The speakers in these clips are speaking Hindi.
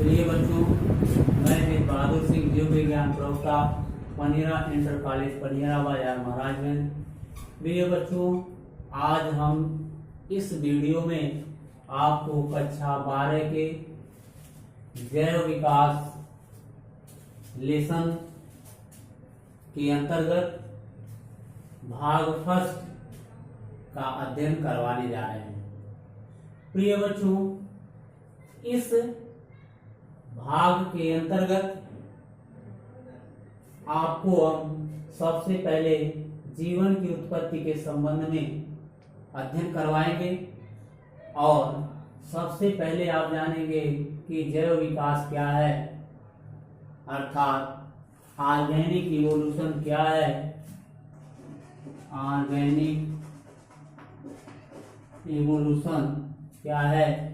प्रिय बच्चों, मैं तेज बहादुर सिंह जीव विज्ञान प्रवक्ता पनिया इंटर कॉलेज पनिया बाजार महाराजगंज। प्रिय बच्चों, आज हम इस वीडियो में आपको कक्षा 12 के जैव विकास लेसन के अंतर्गत भाग फर्स्ट का अध्ययन करवाने जा रहे हैं। प्रिय बच्चों, इस भाग के अंतर्गत आपको हम सबसे पहले जीवन की उत्पत्ति के संबंध में अध्ययन करवाएंगे और सबसे पहले आप जानेंगे कि जैव विकास क्या है, अर्थात ऑर्गेनिक इवोल्यूशन क्या है। ऑर्गेनिक इवोल्यूशन क्या है,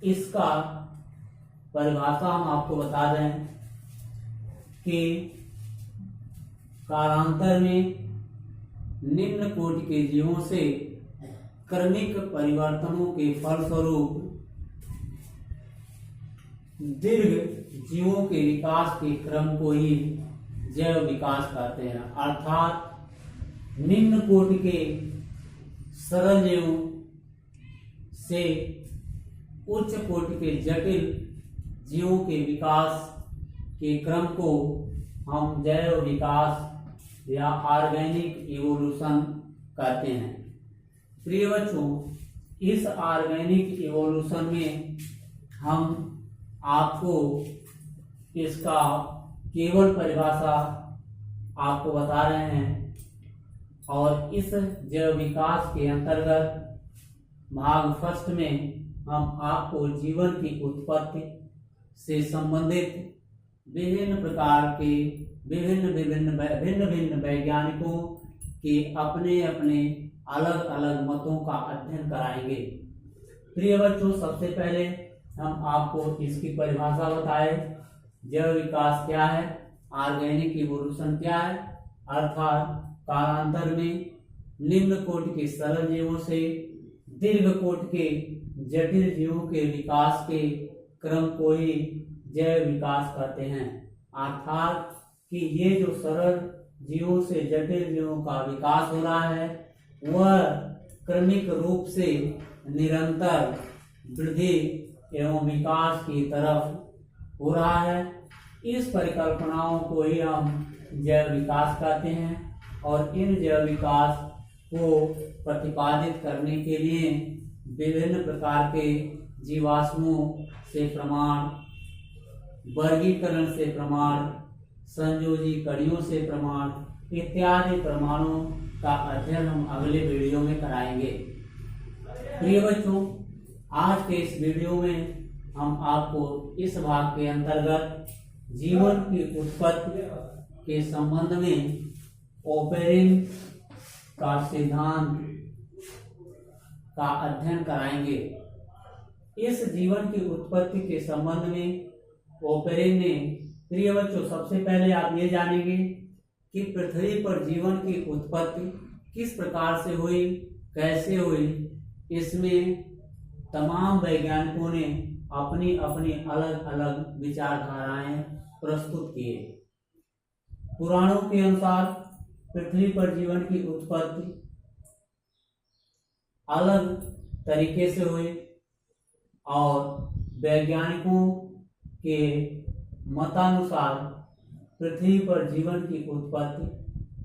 इसका परिभाषा हम आपको बता दें कि कालांतर में निम्न कोटि के जीवों से क्रमिक परिवर्तनों के फलस्वरूप दीर्घ जीवों के विकास के क्रम को ही जैव विकास कहते हैं। अर्थात निम्न कोटि के सरल जीवों से उच्च कोटि के जटिल जीवों के विकास के क्रम को हम जैव विकास या ऑर्गेनिक इवोल्यूशन कहते हैं। प्रिय बच्चों, इस ऑर्गेनिक इवोल्यूशन में हम आपको इसका केवल परिभाषा आपको बता रहे हैं और इस जैव विकास के अंतर्गत भाग फर्स्ट में हम आपको जीवन की उत्पत्ति से संबंधित विभिन्न प्रकार के भिन्न वैज्ञानिकों के अपने अपने अलग अलग मतों का अध्ययन कराएंगे। प्रिय बच्चों, सबसे पहले हम आपको इसकी परिभाषा बताएं। जैव विकास क्या है, ऑर्गेनिक इवोल्यूशन क्या है, अर्थात कालांतर में निम्न कोटि के सरल जीवों से दीर्घ कोटि के जटिल जीवों के विकास के क्रम को ही जैव विकास कहते हैं। अर्थात कि ये जो सरल जीवों से जटिल जीवों का विकास हो रहा है वह क्रमिक रूप से निरंतर वृद्धि एवं विकास की तरफ हो रहा है। इस परिकल्पनाओं को ही हम जैव विकास कहते हैं और इन जैव विकास को प्रतिपादित करने के लिए विभिन्न प्रकार के जीवाश्मों से प्रमाण, वर्गीकरण से प्रमाण, संयोजी कड़ियों से प्रमाण इत्यादि प्रमाणों का अध्ययन हम अगले वीडियो में कराएंगे। प्रिय बच्चों, आज के इस वीडियो में हम आपको इस भाग के अंतर्गत जीवन की उत्पत्ति के संबंध में ओपेरिन का सिद्धांत का अध्ययन कराएंगे। इस जीवन की उत्पत्ति के संबंध में ओपेरिन ने, प्रिय बच्चों, सबसे पहले आप ये जानेंगे कि पृथ्वी पर जीवन की उत्पत्ति किस प्रकार से हुई, कैसे हुई। इसमें तमाम वैज्ञानिकों ने अपनी अपनी अलग अलग विचारधाराएं प्रस्तुत किए। पुराणों के अनुसार पृथ्वी पर जीवन की उत्पत्ति अलग तरीके से हुई और वैज्ञानिकों के मतानुसार पृथ्वी पर जीवन की उत्पत्ति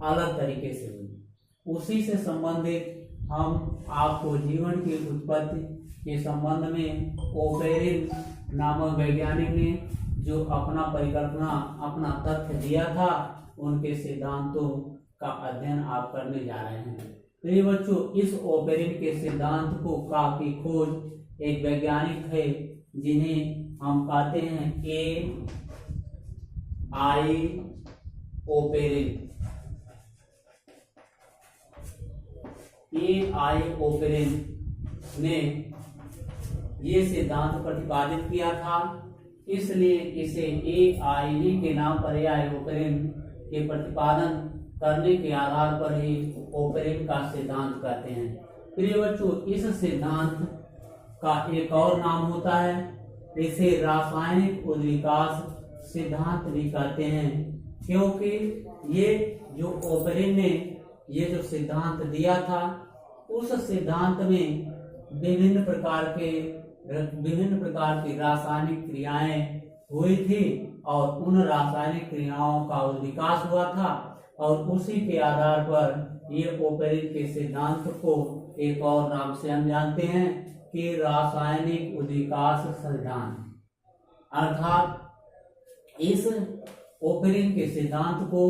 अलग तरीके से हुई। उसी से संबंधित हम आपको जीवन की उत्पत्ति के संबंध में ओपेरिन नामक वैज्ञानिक ने जो अपना परिकल्पना, अपना तथ्य दिया था, उनके सिद्धांतों का अध्ययन आप करने जा रहे हैं। प्रिय बच्चों, इस ओपेरिन के सिद्धांत को की खोज एक वैज्ञानिक है जिन्हें हम कहते हैं AI ओपेरिन। AI ओपेरिन ने ये सिद्धांत प्रतिपादित किया था, इसलिए इसे AI के नाम पर AI ओपेरिन के प्रतिपादन करने के आधार पर ही ओपेरिन का सिद्धांत कहते हैं। प्रिय बच्चों, इस सिद्धांत का एक और नाम होता है। इसे रासायनिक उद्विकास सिद्धांत भी कहते हैं, क्योंकि ये जो ओपेरिन ने ये जो सिद्धांत दिया था, उस सिद्धांत में विभिन्न प्रकार की रासायनिक क्रियाएं हुई थी और उन रासायनिक क्रियाओं का विकास हुआ था, और उसी के आधार पर ये ओपेरिन के सिद्धांत को एक और नाम से हम जानते हैं कि रासायनिक उद्विकास सिद्धांत। अर्थात इस ओपेरिन के सिद्धांत को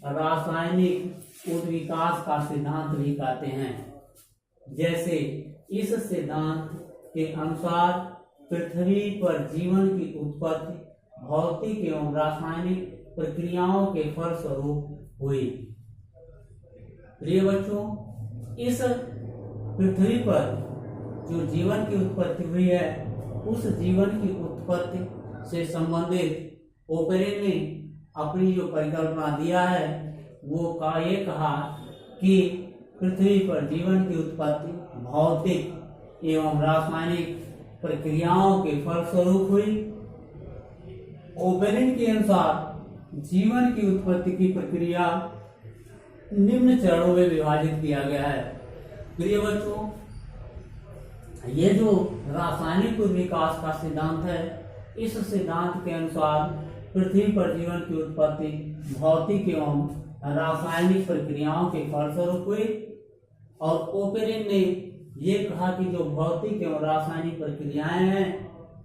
रासायनिक उद्विकास का सिद्धांत भी कहते हैं। जैसे इस सिद्धांत के अनुसार पृथ्वी पर जीवन की उत्पत्ति भौतिक एवं रासायनिक प्रक्रियाओं के फलस्वरूप हुई। प्रिय बच्चों, इस पृथ्वी पर जो जीवन की उत्पत्ति हुई है, उस जीवन की उत्पत्ति से संबंधित ओपेरिन ने अपनी जो परिकल्पना दिया है, वो ये कहा कि पृथ्वी पर जीवन की उत्पत्ति भौतिक एवं रासायनिक प्रक्रियाओं के फलस्वरूप हुई। ओपेरिन के अनुसार जीवन की उत्पत्ति की प्रक्रिया निम्न चरणों में विभाजित किया गया है। प्रिय बच्चों, ये जो रासायनिक विकास का सिद्धांत है, इस सिद्धांत के अनुसार पृथ्वी पर जीवन की उत्पत्ति भौतिक एवं रासायनिक प्रक्रियाओं के फलस्वरूप हुई। और ओपेरिन ने ये कहा कि जो भौतिक एवं रासायनिक प्रक्रियाएं हैं,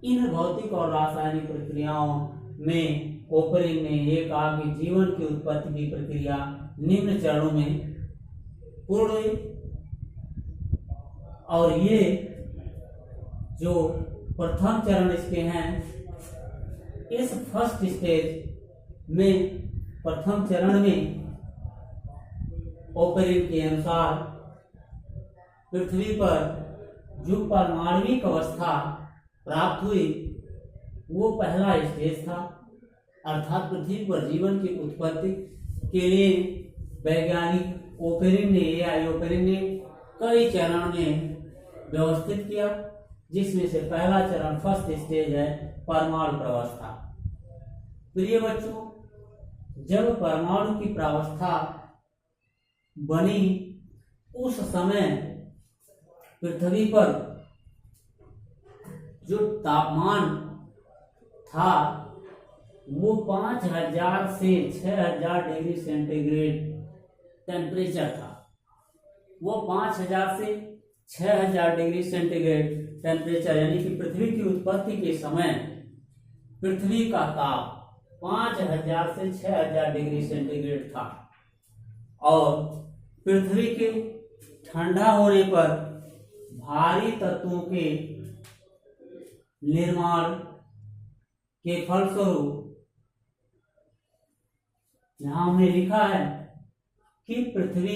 इन भौतिक और रासायनिक प्रक्रियाओं में ओपेरिन ने ये कहा कि जीवन की उत्पत्ति की प्रक्रिया निम्न चरणों में पूर्ण हुई। और ये जो प्रथम चरण इसके हैं, इस फर्स्ट स्टेज में प्रथम चरण में ओपेरिन के अनुसार पृथ्वी पर जो परमाणविक अवस्था प्राप्त हुई, वो पहला स्टेज था। अर्थात पृथ्वी पर जीवन की उत्पत्ति के लिए वैज्ञानिक ओपेरिन ने कई चरण में व्यवस्थित किया, जिसमें से पहला चरण फर्स्ट स्टेज है परमाणु प्रावस्था। प्रिय बच्चों, जब परमाणु की प्रावस्था बनी, उस समय पृथ्वी पर जो तापमान था वो 5000 से 6000 डिग्री सेंटीग्रेड टेम्परेचर था। वो 5000 से 6000 डिग्री सेंटीग्रेड टेम्परेचर, यानी कि पृथ्वी की उत्पत्ति के समय पृथ्वी का ताप 5000 से 6000 डिग्री सेंटीग्रेड था। और पृथ्वी के ठंडा होने पर भारी तत्वों के निर्माण के फलस्वरूप यहां हमने लिखा है कि पृथ्वी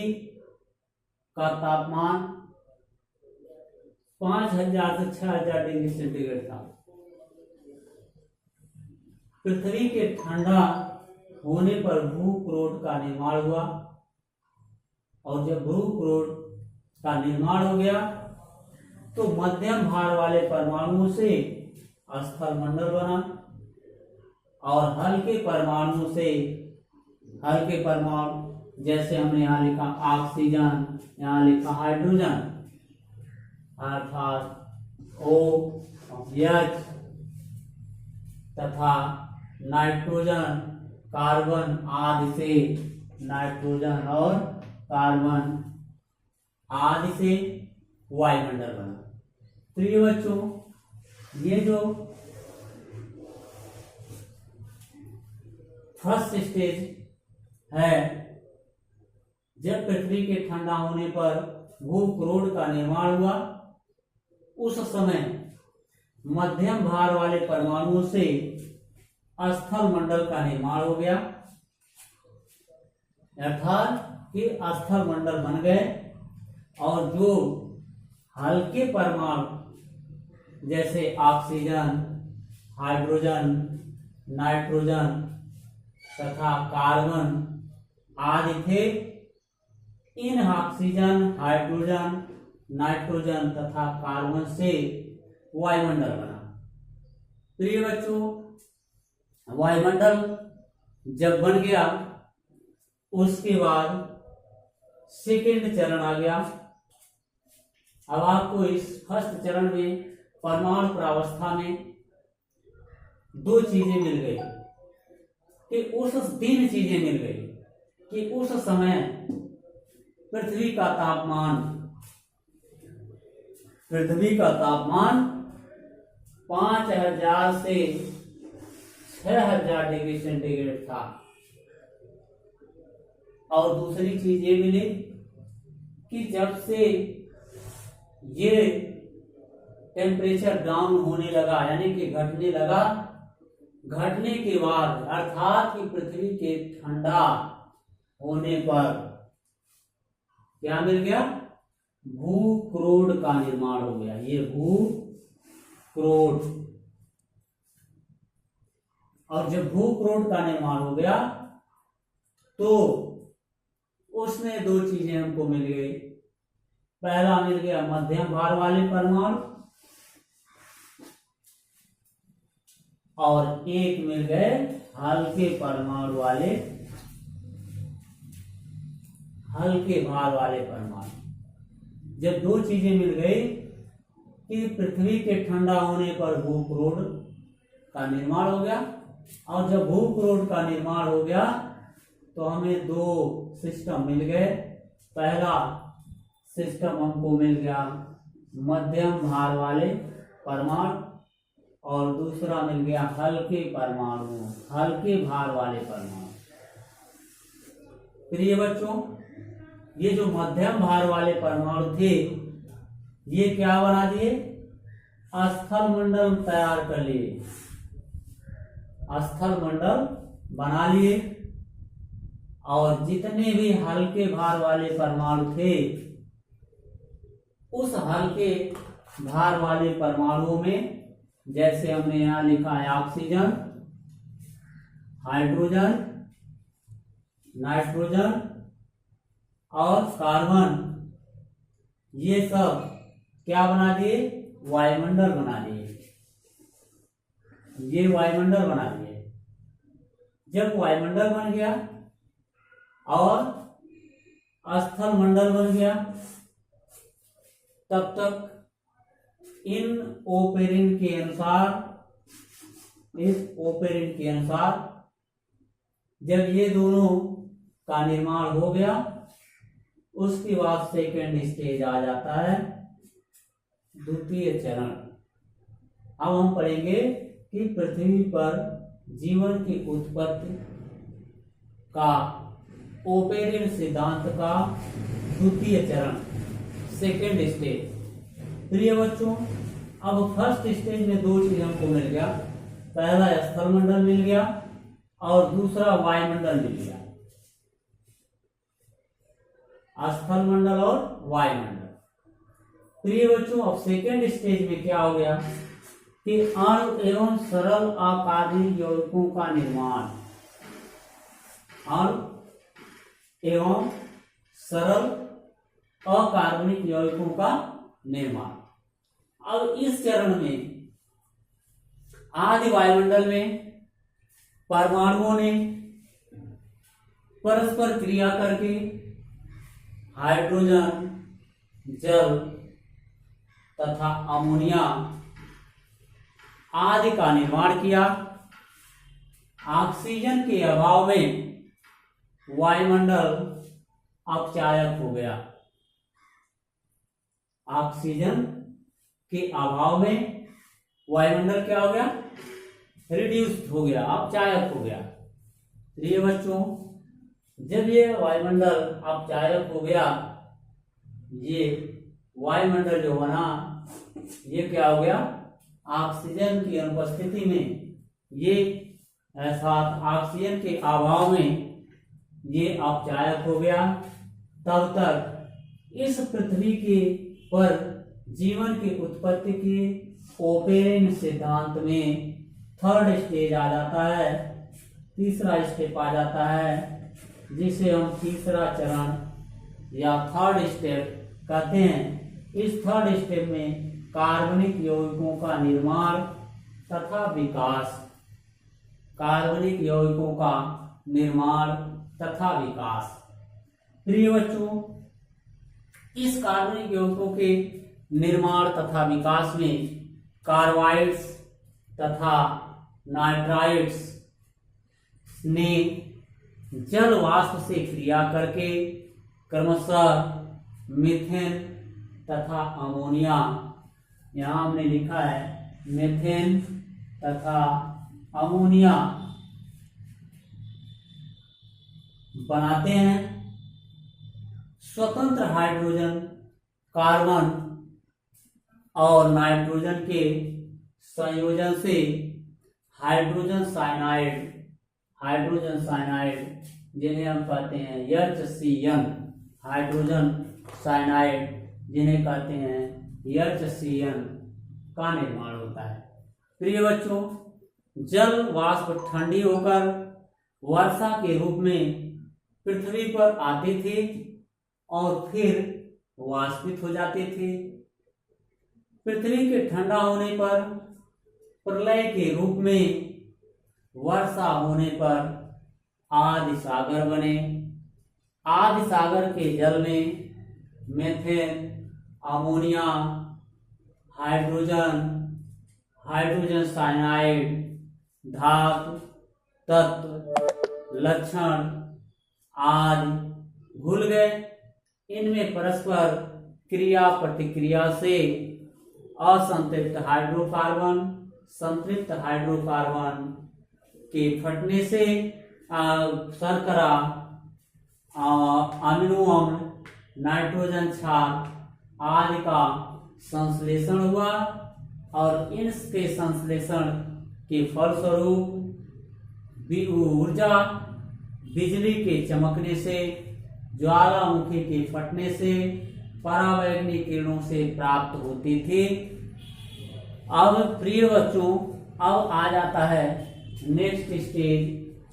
का तापमान 5000 से 6000 डिग्री सेंटीग्रेड था। पृथ्वी के ठंडा होने पर भूक्रोट का निर्माण हुआ, और जब भूक्रोट का निर्माण हो गया तो मध्यम भार वाले परमाणुओं से स्थल मंडल बना, और हल्के परमाणु जैसे हमने यहाँ लिखा ऑक्सीजन, यहाँ लिखा हाइड्रोजन, अर्थात OH तथा नाइट्रोजन, कार्बन आदि से, नाइट्रोजन और कार्बन आदि से वायुमंडल बना। तो ये बच्चों, ये जो फर्स्ट स्टेज है, जब पृथ्वी के ठंडा होने पर भूक्रोट का निर्माण हुआ, उस समय मध्यम भार वाले परमाणुओं से स्थल मंडल का निर्माण हो गया, अर्थात कि स्थल मंडल बन गए। और जो हल्के परमाणु जैसे ऑक्सीजन, हाइड्रोजन, नाइट्रोजन तथा कार्बन आदि थे, इन ऑक्सीजन, हाइड्रोजन, नाइट्रोजन तथा कार्बन से वायुमंडल बना। प्रिय बच्चों, वायुमंडल जब बन गया उसके बाद सेकेंड चरण आ गया। अब आपको इस फर्स्ट चरण में परमाणु प्रावस्था में दो चीजें मिल गई कि उस तीन चीजें मिल गई कि उस समय पृथ्वी का तापमान 5000 से 6000 डिग्री सेंटीग्रेड था। और दूसरी चीज ये मिली कि जब से ये टेम्परेचर डाउन होने लगा यानी कि घटने लगा, घटने के बाद अर्थात कि पृथ्वी के ठंडा होने पर क्या मिल गया, भूक्रोड का निर्माण हो गया। ये भूक्रोड, और जब भूक्रोड का निर्माण हो गया तो उसमें दो चीजें हमको मिल गई। पहला मिल गया मध्यम भार वाले परमाणु और एक मिल गए हल्के परमाणु वाले, हल्के भार वाले परमाणु। जब दो चीजें मिल गई कि पृथ्वी के ठंडा होने पर भूक्रोड का निर्माण हो गया, और जब भूक्रोड का निर्माण हो गया तो हमें दो सिस्टम मिल गए। पहला सिस्टम हमको मिल गया मध्यम भार वाले परमाणु और दूसरा मिल गया हल्के परमाणु, हल्के भार वाले परमाणु। प्रिय बच्चों, ये जो मध्यम भार वाले परमाणु थे ये क्या बना दिए, स्थल मंडल तैयार कर लिए, स्थल मंडल बना लिए। और जितने भी हल्के भार वाले परमाणु थे उस हल्के भार वाले परमाणुओं में जैसे हमने यहां लिखा है ऑक्सीजन, हाइड्रोजन, नाइट्रोजन और कार्बन, ये सब क्या बना दिए, वायुमंडल बना दिए। ये वायुमंडल बना दिए। जब वायुमंडल बन गया और स्थल मंडल बन गया तब तक इन ओपेरिन के अनुसार, इस ओपेरिन के अनुसार जब ये दोनों का निर्माण हो गया उसके बाद सेकेंड स्टेज आ जाता है द्वितीय चरण। अब हम पढ़ेंगे कि पृथ्वी पर जीवन की उत्पत्ति का ओपेरिन सिद्धांत का द्वितीय चरण, सेकेंड स्टेज। प्रिय बच्चों, अब फर्स्ट स्टेज में दो चीज हमको मिल गया, पहला स्थल मंडल मिल गया और दूसरा वायुमंडल मिल गया, स्थल मंडल और वायुमंडल। प्रिय बच्चों, अब सेकेंड स्टेज में क्या हो गया कि अणु एवं सरल अकार्बनिक यौगिकों का निर्माण, अणु एवं सरल अकार्बनिक यौगिकों का निर्माण। अब इस चरण में आदि वायुमंडल में परमाणुओं ने परस्पर क्रिया करके हाइड्रोजन, जल तथा अमोनिया आदि का निर्माण किया। ऑक्सीजन के अभाव में वायुमंडल अपचायक हो गया, ऑक्सीजन के अभाव में वायुमंडल क्या हो गया, रिड्यूस्ड हो गया, अपचायक हो गया। प्रिय बच्चों, जब ये वायुमंडल अपचायक हो गया, ये वायुमंडल जो बना ये क्या हो गया, ऑक्सीजन की अनुपस्थिति में, ये अर्थात ऑक्सीजन के अभाव में ये अपचायक हो गया। तब तक इस पृथ्वी के पर जीवन की उत्पत्ति के ओपेरिन सिद्धांत में थर्ड स्टेज आ जाता है, तीसरा स्टेप आ जाता है, जिसे हम तीसरा चरण या थर्ड स्टेप कहते हैं। इस थर्ड स्टेप में कार्बनिक यौगिकों का निर्माण तथा विकास। कार्बनिक यौगिकों का निर्माण तथा विकास। प्रिय बच्चों, इस कार्बनिक यौगिकों के निर्माण तथा विकास में कार्बाइड्स तथा नाइट्राइड्स ने जल वाष्प से क्रिया करके क्रमशः मीथेन तथा अमोनिया, यहाँ हमने लिखा है मीथेन तथा अमोनिया बनाते हैं। स्वतंत्र हाइड्रोजन कार्बन और नाइट्रोजन के संयोजन से हाइड्रोजन साइनाइड जिन्हें हम कहते हैं HCN, हाइड्रोजन साइनाइड जिन्हें कहते हैं HCN का निर्माण होता है। प्रिय बच्चों, जल वाष्प ठंडी होकर वर्षा के रूप में पृथ्वी पर आते थे और फिर वाष्पित हो जाते थे। पृथ्वी के ठंडा होने पर प्रलय के रूप में वर्षा होने पर आदि सागर बने। आदि सागर के जल में मीथेन, अमोनिया, हाइड्रोजन साइनाइड, धातु तत्व, लक्षण आदि घुल गए। इनमें परस्पर क्रिया प्रतिक्रिया से असंतृप्त हाइड्रोकार्बन संतृप्त हाइड्रोकार्बन के फटने से शर्करा, अमीनो अम्ल, नाइट्रोजन क्षार आदि का संश्लेषण हुआ और इनके संश्लेषण के फलस्वरूप ऊर्जा बिजली के चमकने से, ज्वालामुखी के फटने से, परावैंगनिक किरणों से प्राप्त होती थी। अब प्रिय बच्चों, अब आ जाता है नेक्स्ट स्टेज,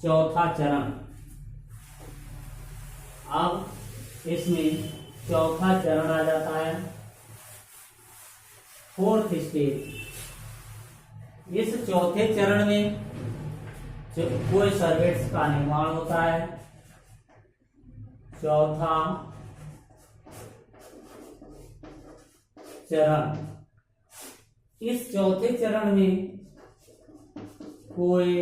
चौथा चरण। अब इसमें चौथा चरण आ जाता है, फोर्थ स्टेज। इस चौथे चरण में कोई सर्वेट्स का निर्माण होता है। चौथा चरण, इस चौथे चरण में कोई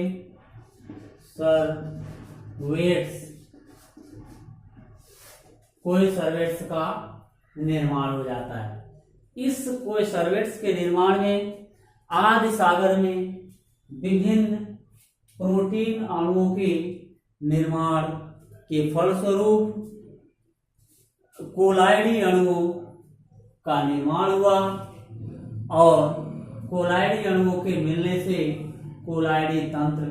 सर्वेट्स का निर्माण हो जाता है। इस कोई सर्वेट्स के निर्माण में आदि सागर में विभिन्न प्रोटीन अणुओं के निर्माण के फलस्वरूप कोलाइडी अणुओं का निर्माण हुआ और कोलाइडी अणुओं के मिलने से कोलाइडी तंत्र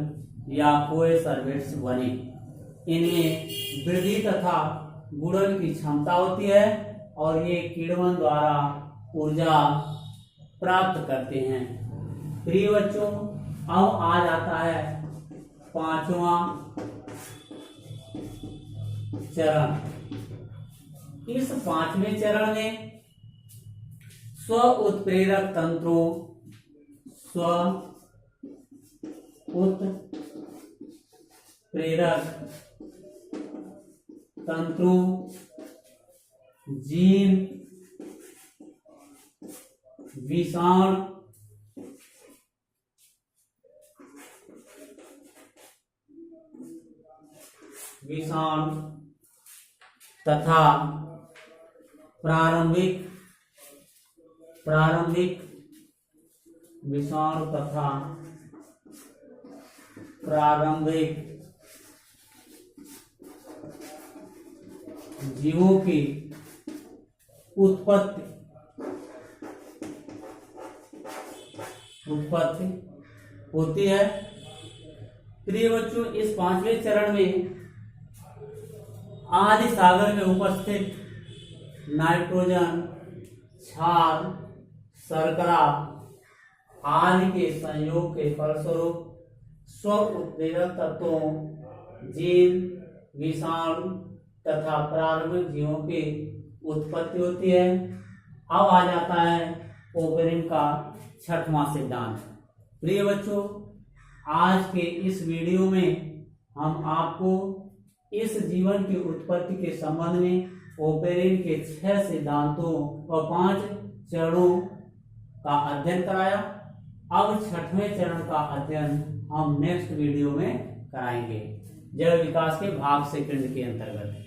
या कोई सर्वेट्स बने। इनमें वृद्धि तथा गुणन की क्षमता होती है और ये किण्वन द्वारा ऊर्जा प्राप्त करते हैं। प्रिय बच्चों, अब आ जाता है पांचवा चरण। इस पांचवें चरण में स्व उत्प्रेरक तंत्रों, स्व उत्प्रेरक तंत्रों, जीन, विषाणु तथा प्रारंभिक विषाणु तथा प्रारंभिक जीवों की उत्पत्ति होती है। प्रिय बच्चों, इस पांचवें चरण में आदि सागर में उपस्थित नाइट्रोजन, क्षार, शर्करा आदि के संयोग के फलस्वरूप स्व उत्प्रेरक तत्वों, जीन, विषाणु तथा प्रारंभिक जीवों की उत्पत्ति होती है। अब आ जाता है ओपेरिन का छठवां सिद्धांत। प्रिय बच्चों, आज के इस वीडियो में हम आपको इस जीवन की उत्पत्ति के संबंध में ओपेरिन के 6 सिद्धांतों और 5 चरणों का अध्ययन कराया। अब 6वें चरण का अध्ययन हम नेक्स्ट वीडियो में कराएंगे, जैव विकास के भाग 2 के अंतर्गत।